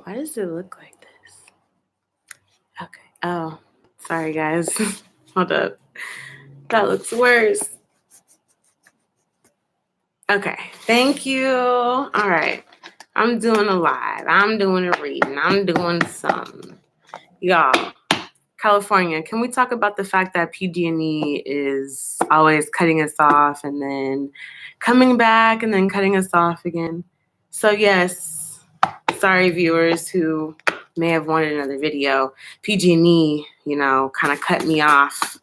Why does it look like this? Okay. Oh, sorry, guys. Hold up. That looks worse. Okay. Thank you. All right. I'm doing a live. I'm doing a reading. I'm doing something. Y'all, California, can we talk about the fact that PG&E is always cutting us off and then coming back and then cutting us off again? So yes, sorry viewers who may have wanted another video. PG&E, kind of cut me off.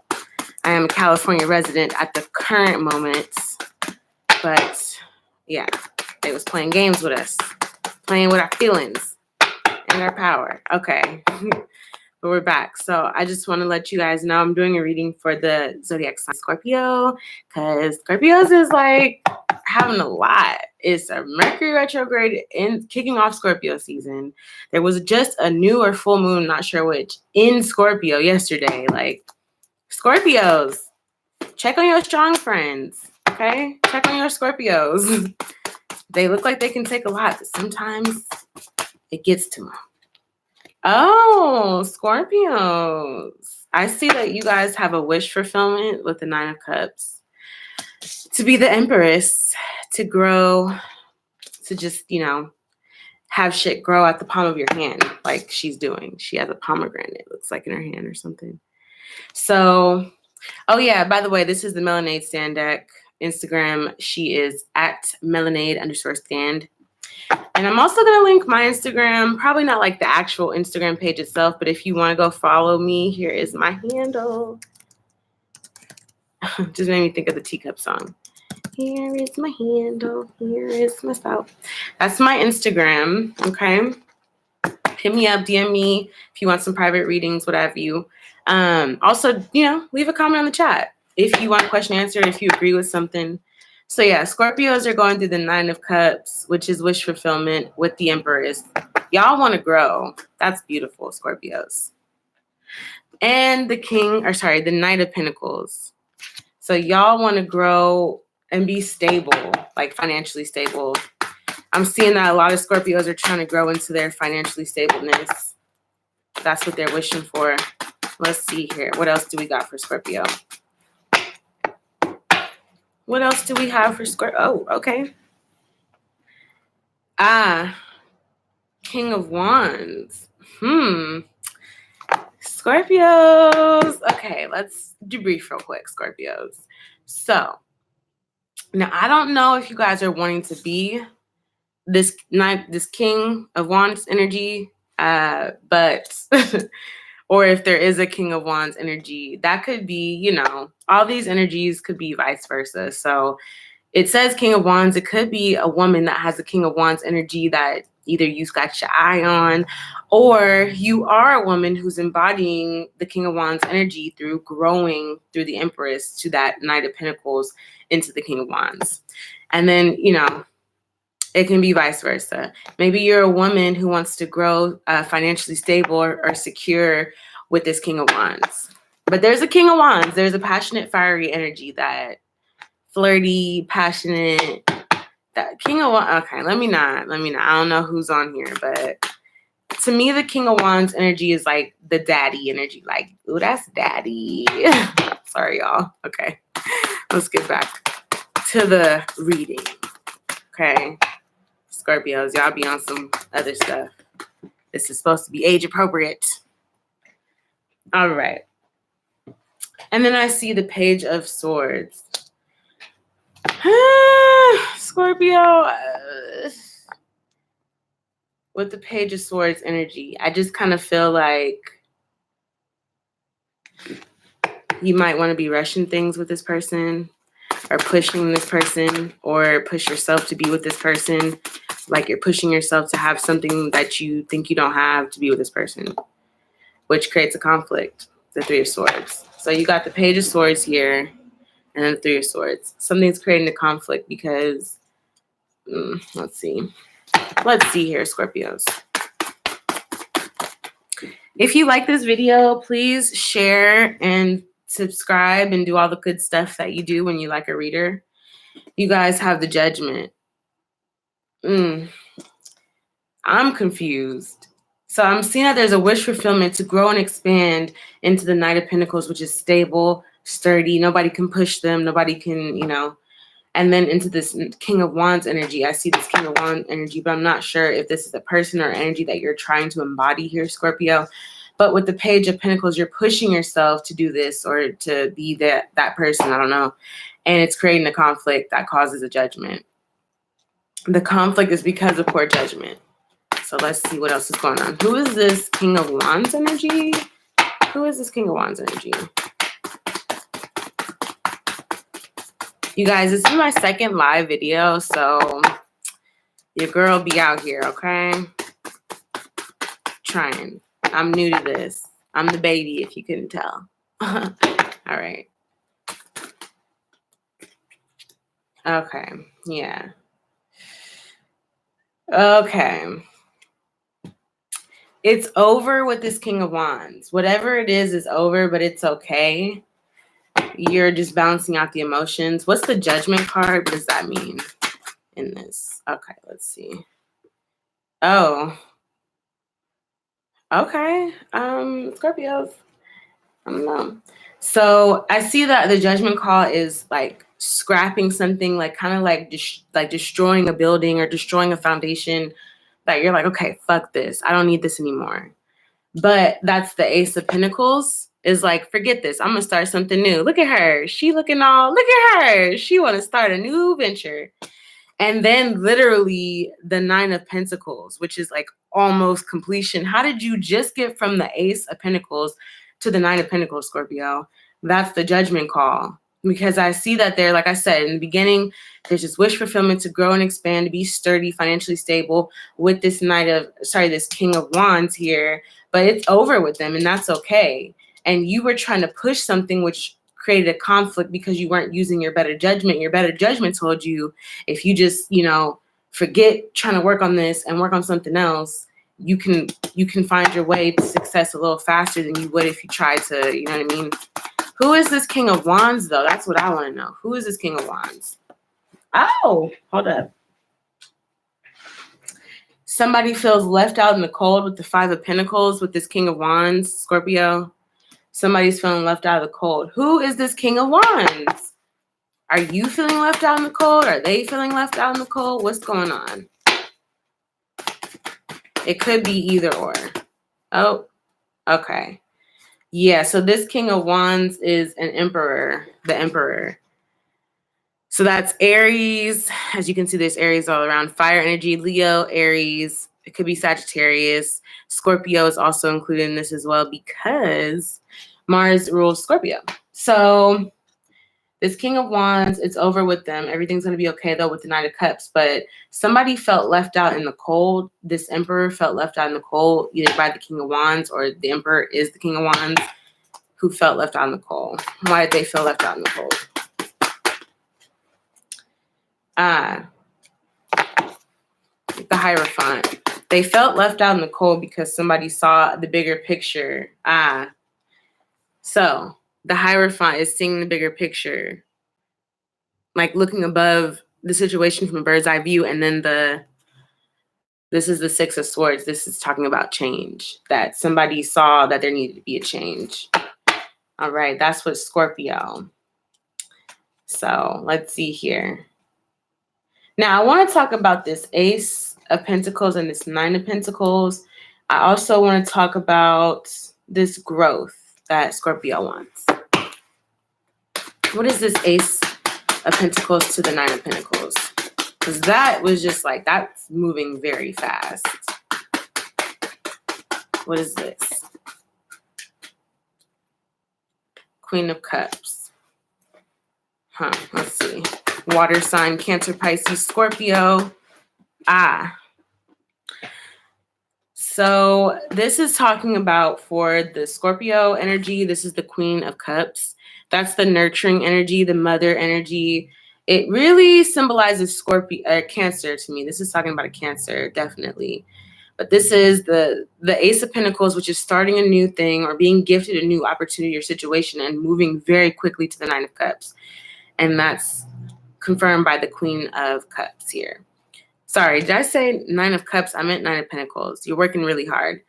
I am a California resident at the current moment, but yeah, they was playing games with us, playing with our feelings and our power. Okay. But we're back. So I just want to let you guys know I'm doing a reading for the zodiac sign Scorpio, because Scorpios is like having a lot. It's a Mercury retrograde in kicking off Scorpio season. There was just a new or full moon, not sure which, in Scorpio yesterday. Like, Scorpios, check on your strong friends, okay? Check on your Scorpios. They look like they can take a lot, but sometimes it gets to them. Oh, Scorpios. I see that you guys have a wish fulfillment with the Nine of Cups. To be the Empress, to grow, to just, have shit grow at the palm of your hand like she's doing. She has a pomegranate, it looks like, in her hand or something. So, oh yeah, by the way, this is the Melanade Stand deck. Instagram, she is at Melanade_stand. And I'm also going to link my Instagram, probably not like the actual Instagram page itself, but if you want to go follow me, here is my handle. Just made me think of the Teacup song. Here is my handle. Here is my spout. That's my Instagram. Okay. Hit me up, DM me if you want some private readings, whatever you. Also, leave a comment on the chat if you want a question answered, if you agree with something. So yeah, Scorpios are going through the Nine of Cups, which is wish fulfillment with the Empress. Y'all want to grow. That's beautiful, Scorpios. And the Knight of Pentacles. So y'all want to grow and be stable, like financially stable. I'm seeing that a lot of Scorpios are trying to grow into their financially stableness. That's what they're wishing for. Let's see here. What else do we got for Scorpio? What else do we have for Scorpio? Oh, okay. King of Wands. Scorpios. Okay, let's debrief real quick, Scorpios. So, now I don't know if you guys are wanting to be this King of Wands energy, but or if there is a King of Wands energy, that could be, all these energies could be vice versa. So it says King of Wands. It could be a woman that has a King of Wands energy that either you've got your eye on, or you are a woman who's embodying the King of Wands energy through growing through the Empress to that Knight of Pentacles into the King of Wands. And then, it can be vice versa. Maybe you're a woman who wants to grow financially stable or secure with this King of Wands. But there's a King of Wands. There's a passionate, fiery energy, that flirty, passionate, that King of Wands. Okay, let me not. I don't know who's on here, but to me, the King of Wands energy is like the daddy energy. Like, ooh, that's daddy. Sorry, y'all. Okay, let's get back to the reading. Okay. Scorpios, y'all be on some other stuff. This is supposed to be age appropriate. All right. And then I see the Page of Swords. Scorpio, with the Page of Swords energy, I just kind of feel like you might want to be rushing things with this person, or pushing this person, or push yourself to be with this person. Like you're pushing yourself to have something that you think you don't have to be with this person, which creates a conflict, the Three of Swords. So you got the Page of Swords here, and then the Three of Swords. Something's creating a conflict because, let's see. Let's see here, Scorpios. If you like this video, please share and subscribe and do all the good stuff that you do when you like a reader. You guys have the Judgment. I'm confused. So I'm seeing that there's a wish fulfillment to grow and expand into the Knight of Pentacles, which is stable, sturdy. Nobody can push them. Nobody can, and then into this King of Wands energy. I see this King of Wands energy, but I'm not sure if this is a person or energy that you're trying to embody here, Scorpio. But with the Page of Pentacles, you're pushing yourself to do this or to be that person. I don't know. And it's creating a conflict that causes a judgment. The conflict is because of poor judgment. So let's see what else is going on. Who is this King of Wands energy? Who is this King of Wands energy? You guys, this is my second live video, so your girl be out here, okay? Trying. I'm new to this. I'm the baby, if you couldn't tell. All right. Okay. Yeah. Okay. It's over with this King of Wands. Whatever it is over, but it's okay. You're just balancing out the emotions. What's the Judgment card? What does that mean in this? Okay, let's see. Oh. Okay. Scorpios. I don't know. So I see that the Judgment call is like scrapping something, like kind of like destroying a building or destroying a foundation that you're like, okay, fuck this. I don't need this anymore. But that's the Ace of Pentacles is like, forget this. I'm going to start something new. Look at her. She looking all, look at her. She want to start a new venture. And then literally the Nine of Pentacles, which is like almost completion. How did you just get from the Ace of Pentacles to the Nine of Pentacles, Scorpio? That's the Judgment call. Because I see that there, like I said, in the beginning, there's this wish fulfillment to grow and expand, to be sturdy, financially stable with this this King of Wands here, but it's over with them and that's okay. And you were trying to push something which created a conflict because you weren't using your better judgment. Your better judgment told you if you just, forget trying to work on this and work on something else, you can find your way to success a little faster than you would if you tried to, you know what I mean? Who is this King of Wands, though? That's what I want to know. Who is this King of Wands? Oh, hold up. Somebody feels left out in the cold with the Five of Pentacles with this King of Wands, Scorpio. Somebody's feeling left out of the cold. Who is this King of Wands? Are you feeling left out in the cold? Are they feeling left out in the cold? What's going on? It could be either or. Oh, okay. Yeah, so this King of Wands is an emperor, the emperor. So that's Aries. As you can see, there's Aries all around. Fire energy, Leo, Aries. It could be Sagittarius. Scorpio is also included in this as well because Mars rules Scorpio. So this King of Wands, it's over with them. Everything's going to be okay, though, with the Knight of Cups. But somebody felt left out in the cold. This Emperor felt left out in the cold, either by the King of Wands or the Emperor is the King of Wands who felt left out in the cold. Why did they feel left out in the cold? The Hierophant. They felt left out in the cold because somebody saw the bigger picture. So the Hierophant is seeing the bigger picture, like looking above the situation from a bird's eye view. And then this is the Six of Swords. This is talking about change, that somebody saw that there needed to be a change. All right, that's what Scorpio. So let's see here. Now I want to talk about this Ace of Pentacles and this Nine of Pentacles. I also want to talk about this growth that Scorpio wants. What is this Ace of Pentacles to the Nine of Pentacles? Because that was just like, that's moving very fast. What is this? Queen of Cups. Let's see. Water sign, Cancer, Pisces, Scorpio. So this is talking about for the Scorpio energy. This is the Queen of Cups. That's the nurturing energy, the mother energy. It really symbolizes Cancer to me. This is talking about a Cancer, definitely. But this is the Ace of Pentacles, which is starting a new thing or being gifted a new opportunity or situation and moving very quickly to the Nine of Cups. And that's confirmed by the Queen of Cups here. Sorry, did I say Nine of Cups? I meant Nine of Pentacles. You're working really hard.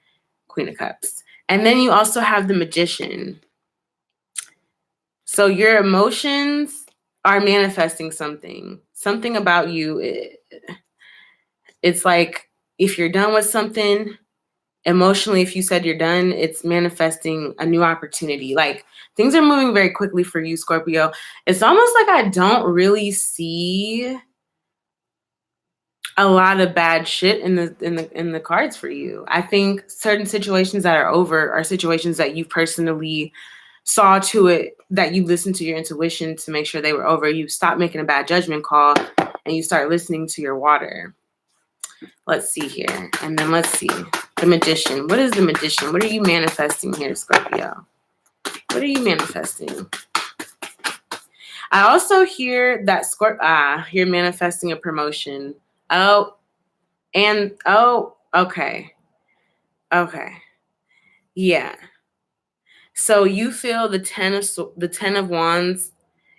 Queen of Cups. And then you also have the Magician. So your emotions are manifesting something about you. It's like if you're done with something emotionally, if you said you're done, it's manifesting a new opportunity. Like things are moving very quickly for you, Scorpio. It's almost like I don't really see a lot of bad shit in the cards for you. I think certain situations that are over are situations that you personally saw to it, that you listened to your intuition to make sure they were over. You stop making a bad judgment call and you start listening to your water. Let's see here. And then let's see. The Magician. What is the Magician? What are you manifesting here, Scorpio? What are you manifesting? I also hear that you're manifesting a promotion. Oh, okay. Okay. Yeah. So you feel the 10 of Wands.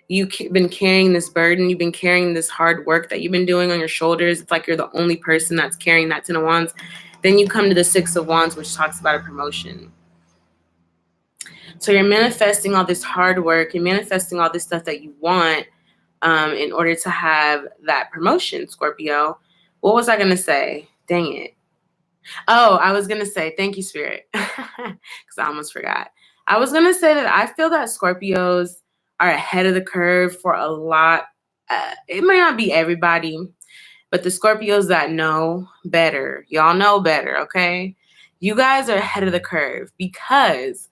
You've been carrying this burden. You've been carrying this hard work that you've been doing on your shoulders. It's like you're the only person that's carrying that 10 of Wands. Then you come to the 6 of Wands, which talks about a promotion. So you're manifesting all this hard work. You're manifesting all this stuff that you want in order to have that promotion, Scorpio. What was I going to say? Dang it. Oh, I was going to say, thank you, Spirit, because I almost forgot. I was going to say that I feel that Scorpios are ahead of the curve for a lot. It might not be everybody, but the Scorpios that know better, y'all know better, okay? You guys are ahead of the curve because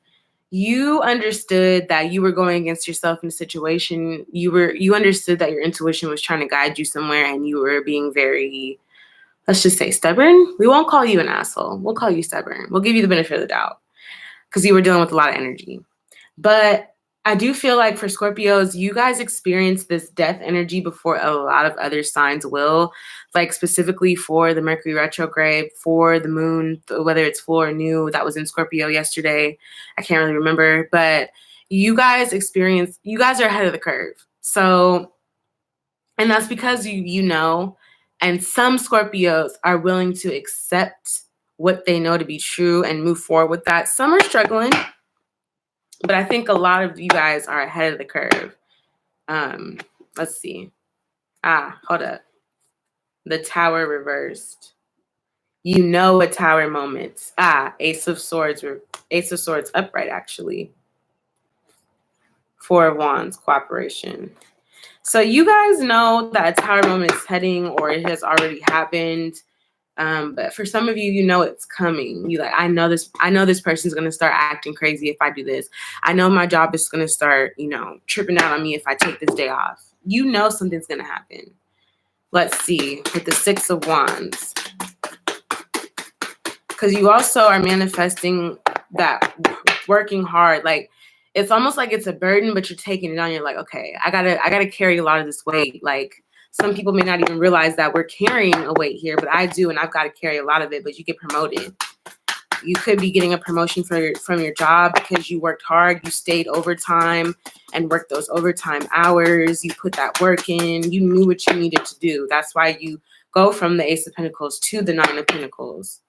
you understood that you were going against yourself in a situation. You understood that your intuition was trying to guide you somewhere, and you were being very, let's just say, stubborn. We won't call you an asshole. We'll call you stubborn. We'll give you the benefit of the doubt because you were dealing with a lot of energy. But I do feel like for Scorpios, you guys experience this death energy before a lot of other signs will, like specifically for the Mercury retrograde, for the moon, whether it's full or new, that was in Scorpio yesterday. I can't really remember, but you guys are ahead of the curve. So, and that's because you know, and some Scorpios are willing to accept what they know to be true and move forward with that. Some are struggling. But I think a lot of you guys are ahead of the curve. Let's see. Hold up. The Tower reversed. You know a Tower moment. Ace of Swords upright, actually. 4 of Wands, cooperation. So you guys know that a Tower moment is heading, or it has already happened. But for some of you, you know it's coming. You like, I know this person's gonna start acting crazy if I do this. I know my job is gonna start, tripping out on me if I take this day off. You know something's gonna happen. Let's see, with the 6 of Wands. Because you also are manifesting that working hard. Like, it's almost like it's a burden, but you're taking it on. You're like, okay, I gotta carry a lot of this weight. Like, some people may not even realize that we're carrying a weight here, but I do, and I've got to carry a lot of it. But you get promoted. You could be getting a promotion from your job because you worked hard. You stayed overtime and worked those overtime hours. You put that work in. You knew what you needed to do. That's why you go from the Ace of Pentacles to the 9 of Pentacles.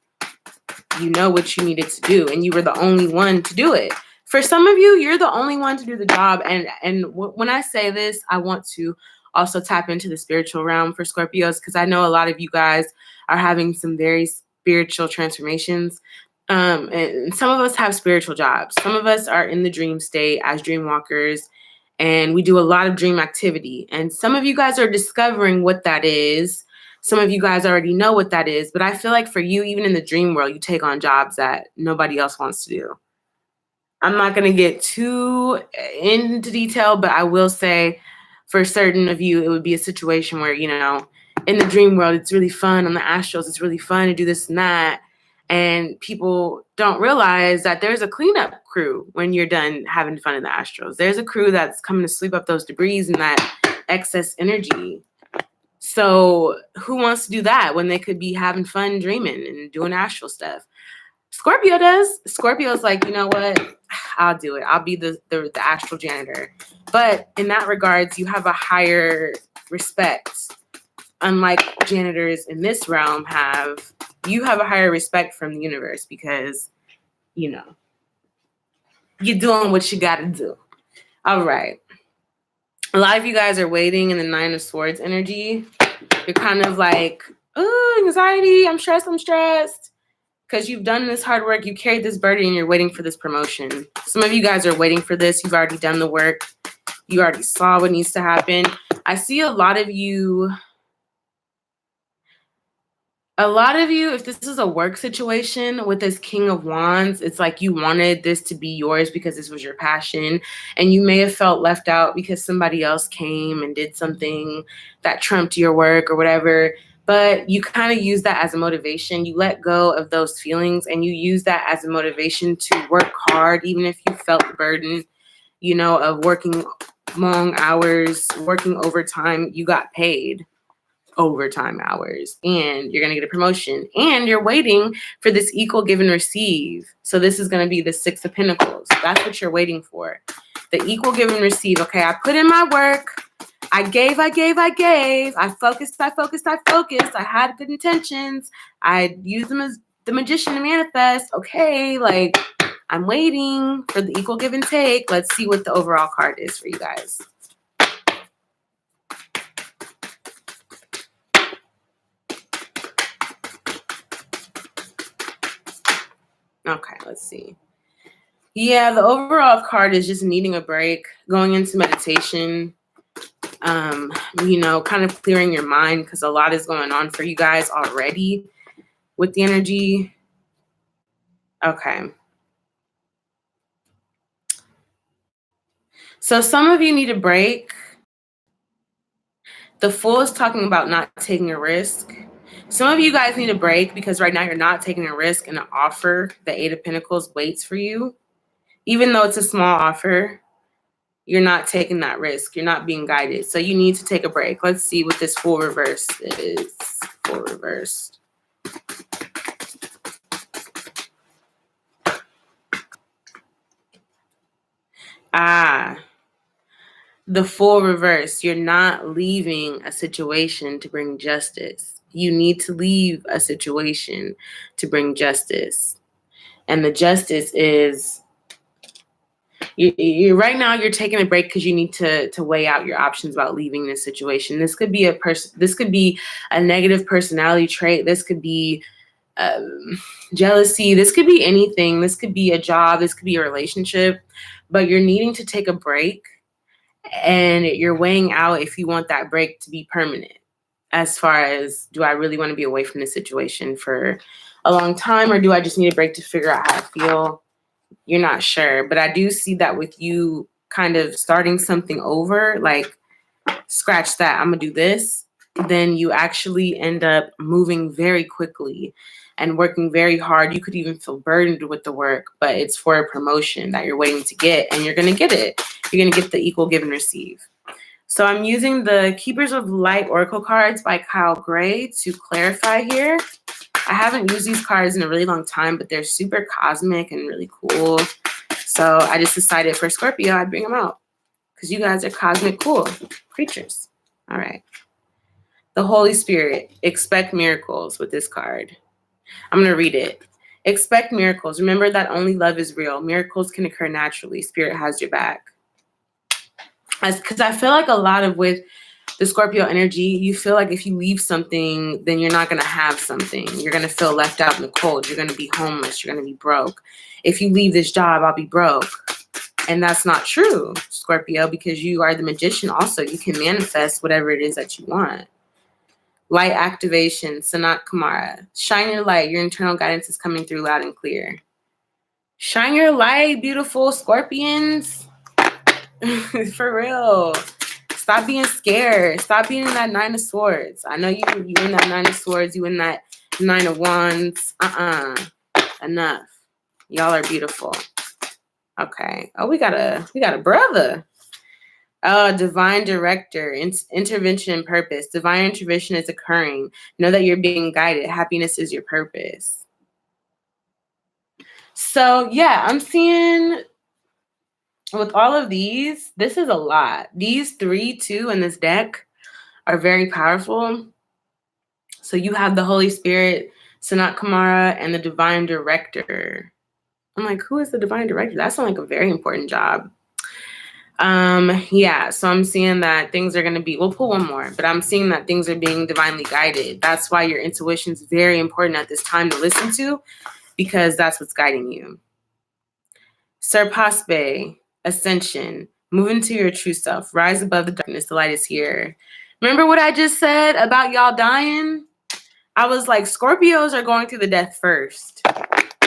You know what you needed to do, and you were the only one to do it. For some of you, you're the only one to do the job. And when I say this, I want to also tap into the spiritual realm for Scorpios, because I know a lot of you guys are having some very spiritual transformations. And some of us have spiritual jobs. Some of us are in the dream state as dream walkers, and we do a lot of dream activity. And some of you guys are discovering what that is. Some of you guys already know what that is. But I feel like for you, even in the dream world, you take on jobs that nobody else wants to do. I'm not going to get too into detail, but I will say, for certain of you, it would be a situation where, in the dream world, it's really fun. On the astrals, it's really fun to do this and that. And people don't realize that there's a cleanup crew when you're done having fun in the astrals. There's a crew that's coming to sweep up those debris and that excess energy. So who wants to do that when they could be having fun dreaming and doing astral stuff? Scorpio does. Scorpio's like, you know what? I'll do it. I'll be the astral janitor. But in that regards, you have a higher respect. Unlike janitors in this realm you have a higher respect from the universe because you know, you're doing what you got to do. All right. A lot of you guys are waiting in the 9 of Swords energy. You're kind of like, oh, anxiety, I'm stressed. Because you've done this hard work, you carried this burden, and you're waiting for this promotion. Some of you guys are waiting for this. You've already done the work. You already saw what needs to happen. I see a lot of you, if this is a work situation with this King of Wands, it's like you wanted this to be yours because this was your passion. And you may have felt left out because somebody else came and did something that trumped your work or whatever. But you kind of use that as a motivation. You let go of those feelings and you use that as a motivation to work hard, even if you felt the burden, you know, of working long hours, working overtime. You got paid overtime hours and you're going to get a promotion and you're waiting for this equal give and receive. So this is going to be the 6 of Pentacles. That's what you're waiting for. The equal give and receive. Okay, I put in my work. I gave. I focused. I had good intentions. I used them as the magician to manifest. Okay, like I'm waiting for the equal give and take. Let's see what the overall card is for you guys. Okay, let's see. Yeah, the overall card is just needing a break, going into meditation, you know, kind of clearing your mind because a lot is going on for you guys already with the energy. Okay. So some of you need a break. The Fool is talking about not taking a risk. Some of you guys need a break because right now you're not taking a risk and an offer, the 8 of Pentacles, waits for you. Even though it's a small offer, you're not taking that risk. You're not being guided. So you need to take a break. Let's see what this Fool reverse is. Fool reversed. The Fool reverse. You're not leaving a situation to bring justice. You need to leave a situation to bring justice. And the justice is you right now you're taking a break because you need to weigh out your options about leaving this situation. This could be a negative personality trait. This could be jealousy. This could be anything. This could be a job. This could be a relationship. But you're needing to take a break and you're weighing out if you want that break to be permanent. As far as, do I really want to be away from this situation for a long time, or do I just need a break to figure out how to feel? You're not sure. But I do see that with you kind of starting something over, like scratch that, I'm going to do this. Then you actually end up moving very quickly and working very hard. You could even feel burdened with the work, but it's for a promotion that you're waiting to get, and you're going to get it. You're going to get the equal give and receive. So I'm using the Keepers of Light Oracle cards by Kyle Gray to clarify here. I haven't used these cards in a really long time, but they're super cosmic and really cool. So I just decided for Scorpio, I'd bring them out because you guys are cosmic cool creatures. All right. The Holy Spirit, expect miracles with this card. I'm going to read it. Expect miracles. Remember that only love is real. Miracles can occur naturally. Spirit has your back. Because I feel like a lot of with the Scorpio energy, you feel like if you leave something, then you're not going to have something. You're going to feel left out in the cold. You're going to be homeless. You're going to be broke. If you leave this job, I'll be broke. And that's not true, Scorpio, because you are the magician also. You can manifest whatever it is that you want. Light activation, Sanat Kumara. Shine your light. Your internal guidance is coming through loud and clear. Shine your light, beautiful Scorpions. For real. Stop being scared. Stop being in that 9 of Swords. I know you in that 9 of Swords. You in that 9 of Wands. Enough. Y'all are beautiful. Okay. Oh, we got a brother. Divine director, intervention and purpose. Divine intervention is occurring. Know that you're being guided. Happiness is your purpose. So yeah, I'm seeing with all of these, this is a lot. These 3 too in this deck are very powerful. So you have the Holy Spirit, Sanat Kumara, and the Divine Director. I'm like, who is the divine director? That sounds like a very important job. Yeah, so I'm seeing that things are going to be, we'll pull one more, but I'm seeing that things are being divinely guided. That's why your intuition is very important at this time to listen to, because that's what's guiding you. Serpaspe, ascension, move into your true self, rise above the darkness, the light is here. Remember what I just said about y'all dying? I was like, Scorpios are going through the death first.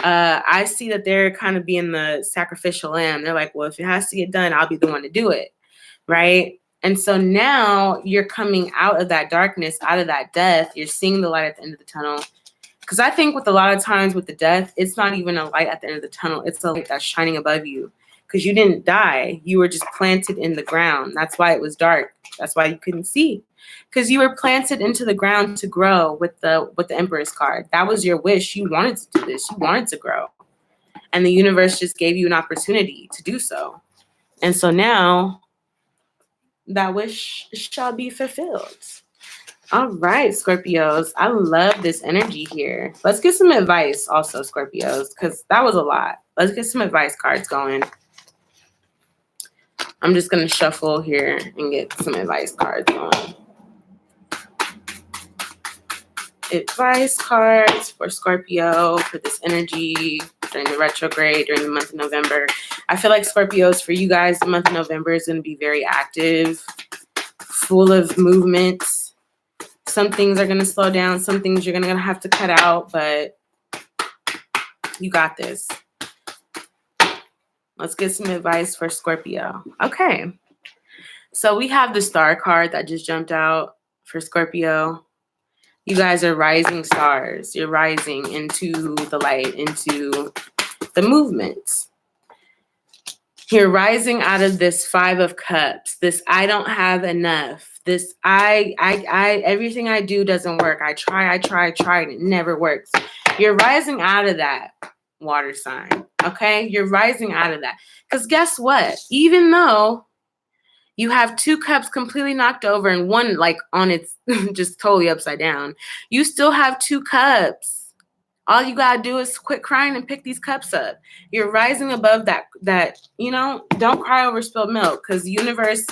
I see that they're kind of being the sacrificial lamb. They're like, well, if it has to get done, I'll be the one to do it, right? And so now you're coming out of that darkness, out of that death. You're seeing the light at the end of the tunnel. Because I think with a lot of times with the death, it's not even a light at the end of the tunnel. It's a light that's shining above you. Because you didn't die. You were just planted in the ground. That's why it was dark. That's why you couldn't see. Because you were planted into the ground to grow with the Emperor's card. That was your wish. You wanted to do this. You wanted to grow. And the universe just gave you an opportunity to do so. And so now that wish shall be fulfilled. All right, Scorpios. I love this energy here. Let's get some advice also, Scorpios, because that was a lot. Let's get some advice cards going. I'm just going to shuffle here and get some advice cards going. Advice cards for Scorpio for this energy during the retrograde, during the month of November. I feel like Scorpios, for you guys, the month of November is going to be very active, full of movements. Some things are going to slow down. Some things you're going to have to cut out, but you got this. Let's get some advice for Scorpio. Okay. So we have the star card that just jumped out for Scorpio. You guys are rising stars. You're rising into the light, into the movements. You're rising out of this 5 of Cups, this I don't have enough, this I everything I do doesn't work. I try, and it never works. You're rising out of that, water sign, okay? You're rising out of that. Because guess what? Even though you have 2 cups completely knocked over and one like on its just totally upside down, you still have 2 cups. All you gotta do is quit crying and pick these cups up. You're rising above that, you know, don't cry over spilled milk, because the universe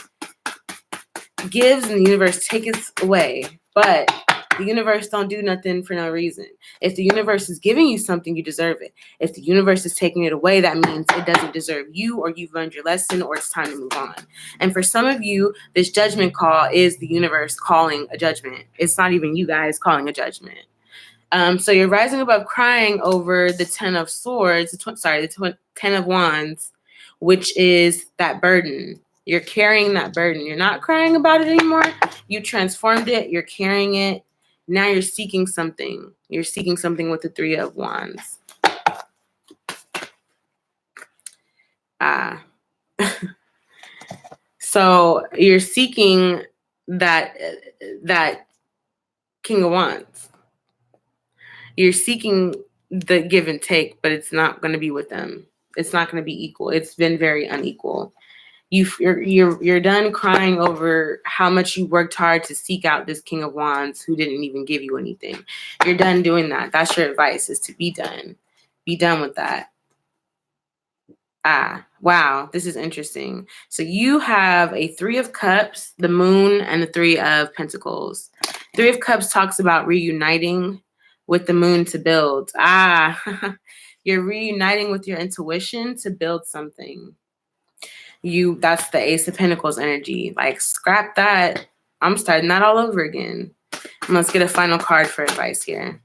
gives and the universe takes away. But the universe don't do nothing for no reason. If the universe is giving you something, you deserve it. If the universe is taking it away, that means it doesn't deserve you, or you've learned your lesson, or it's time to move on. And for some of you, this judgment call is the universe calling a judgment. It's not even you guys calling a judgment. So you're rising above crying over the 10 of swords, the 10 of wands, which is that burden. You're carrying that burden. You're not crying about it anymore. You transformed it. You're carrying it. Now you're seeking something. You're seeking something with the 3 of wands. So you're seeking that King of Wands. You're seeking the give and take, but it's not going to be with them. It's not going to be equal. It's been very unequal. You're done crying over how much you worked hard to seek out this King of Wands who didn't even give you anything. You're done doing that. That's your advice, is to be done. Be done with that. Wow, this is interesting. So you have a 3 of Cups, the Moon, and the 3 of Pentacles. 3 of Cups talks about reuniting with the Moon to build. You're reuniting with your intuition to build something. That's the Ace of Pentacles energy. Like, scrap that. I'm starting that all over again. And let's get a final card for advice here.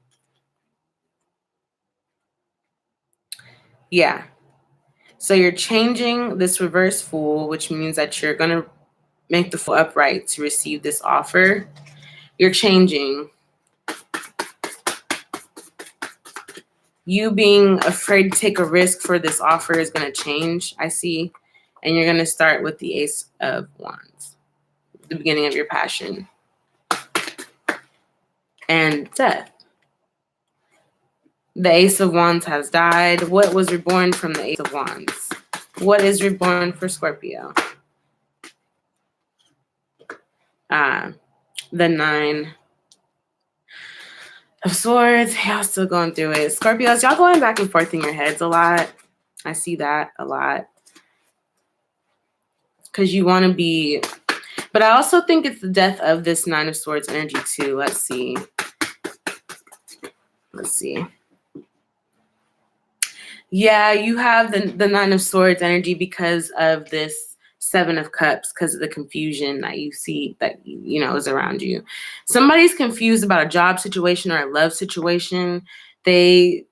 Yeah. So you're changing this reverse Fool, which means that you're going to make the Fool upright to receive this offer. You're changing. You being afraid to take a risk for this offer is going to change, I see. And you're going to start with the Ace of Wands, the beginning of your passion. And death. The Ace of Wands has died. What was reborn from the Ace of Wands? What is reborn for Scorpio? The 9 of Swords. Y'all still going through it. Scorpios, y'all going back and forth in your heads a lot. I see that a lot. Because you want to be, but I also think it's the death of this Nine of Swords energy too. Let's see. Yeah, you have the Nine of Swords energy because of this Seven of Cups, because of the confusion that you see that, is around you. Somebody's confused about a job situation or a love situation. They're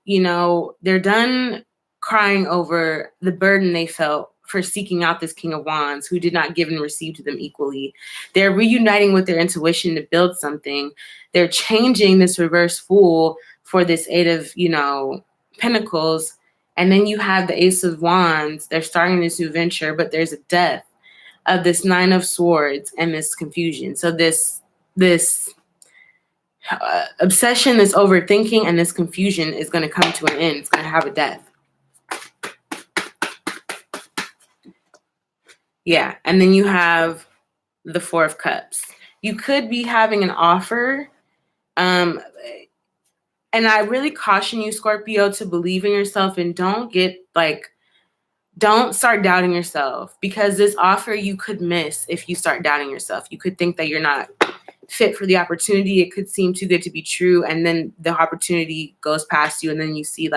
done crying over the burden they felt for seeking out this King of Wands who did not give and receive to them equally. They're reuniting with their intuition to build something. They're changing this reverse Fool for this Eight of, Pentacles. And then you have the Ace of Wands. They're starting this new venture, but there's a death of this Nine of Swords and this confusion. So this obsession, this overthinking, and this confusion is going to come to an end. It's going to have a death. Yeah. And then you have the Four of Cups. You could be having an offer. And I really caution you, Scorpio, to believe in yourself and don't start doubting yourself, because this offer you could miss if you start doubting yourself. You could think that you're not fit for the opportunity. It could seem too good to be true. And then the opportunity goes past you. And then you see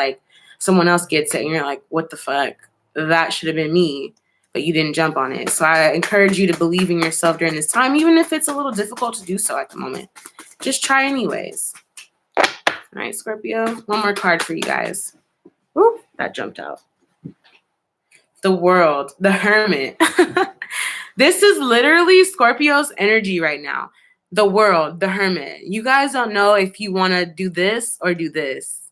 someone else gets it and you're like, what the fuck? That should have been me, but you didn't jump on it. So I encourage you to believe in yourself during this time, even if it's a little difficult to do so at the moment. Just try anyways. All right, Scorpio. One more card for you guys. Ooh, that jumped out. The World, the Hermit. This is literally Scorpio's energy right now. The World, the Hermit. You guys don't know if you want to do this or do this.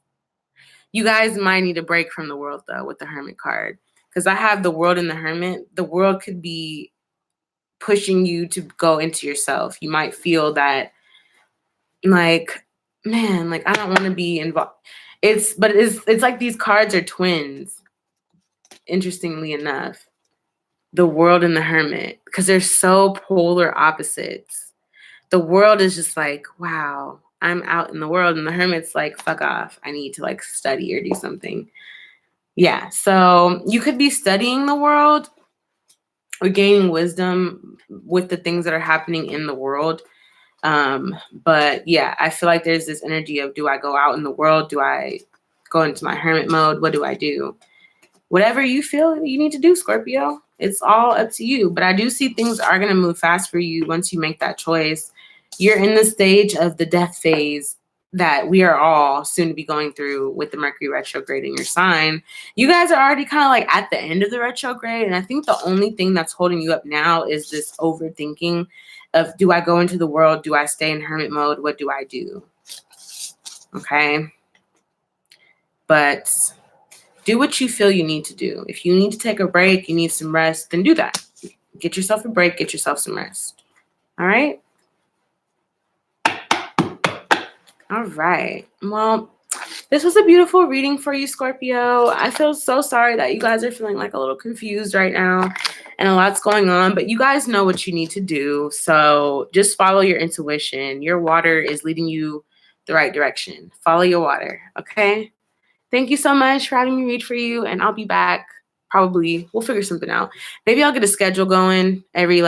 You guys might need a break from the World, though, with the Hermit card. Because I have the World and the Hermit. The World could be pushing you to go into yourself. You might feel that, man, I don't want to be involved. It's like these cards are twins, interestingly enough. The World and the Hermit, because they're so polar opposites. The World is just like, wow, I'm out in the world. And the Hermit's like, fuck off. I need to study or do something. Yeah. So you could be studying the world or gaining wisdom with the things that are happening in the world. But yeah, I feel like there's this energy of, do I go out in the world? Do I go into my hermit mode? What do I do? Whatever you feel you need to do, Scorpio. It's all up to you. But I do see things are going to move fast for you once you make that choice. You're in the stage of the death phase that we are all soon to be going through with the Mercury retrograde in your sign. You guys are already kind of at the end of the retrograde. And I think the only thing that's holding you up now is this overthinking of, do I go into the world? Do I stay in hermit mode? What do I do? Okay. But do what you feel you need to do. If you need to take a break, you need some rest, then do that. Get yourself a break, get yourself some rest. All right? All right. Well, this was a beautiful reading for you, Scorpio. I feel so sorry that you guys are feeling a little confused right now and a lot's going on, but you guys know what you need to do. So just follow your intuition. Your water is leading you the right direction. Follow your water, okay? Thank you so much for having me read for you, and I'll be back probably. We'll figure something out. Maybe I'll get a schedule going every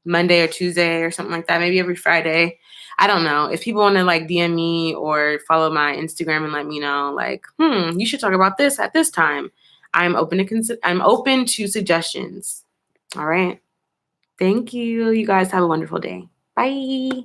Monday or Tuesday or something like that. Maybe every Friday. I don't know. If people want to DM me or follow my Instagram and let me know, you should talk about this at this time. I'm open to suggestions. All right. Thank you. You guys have a wonderful day. Bye.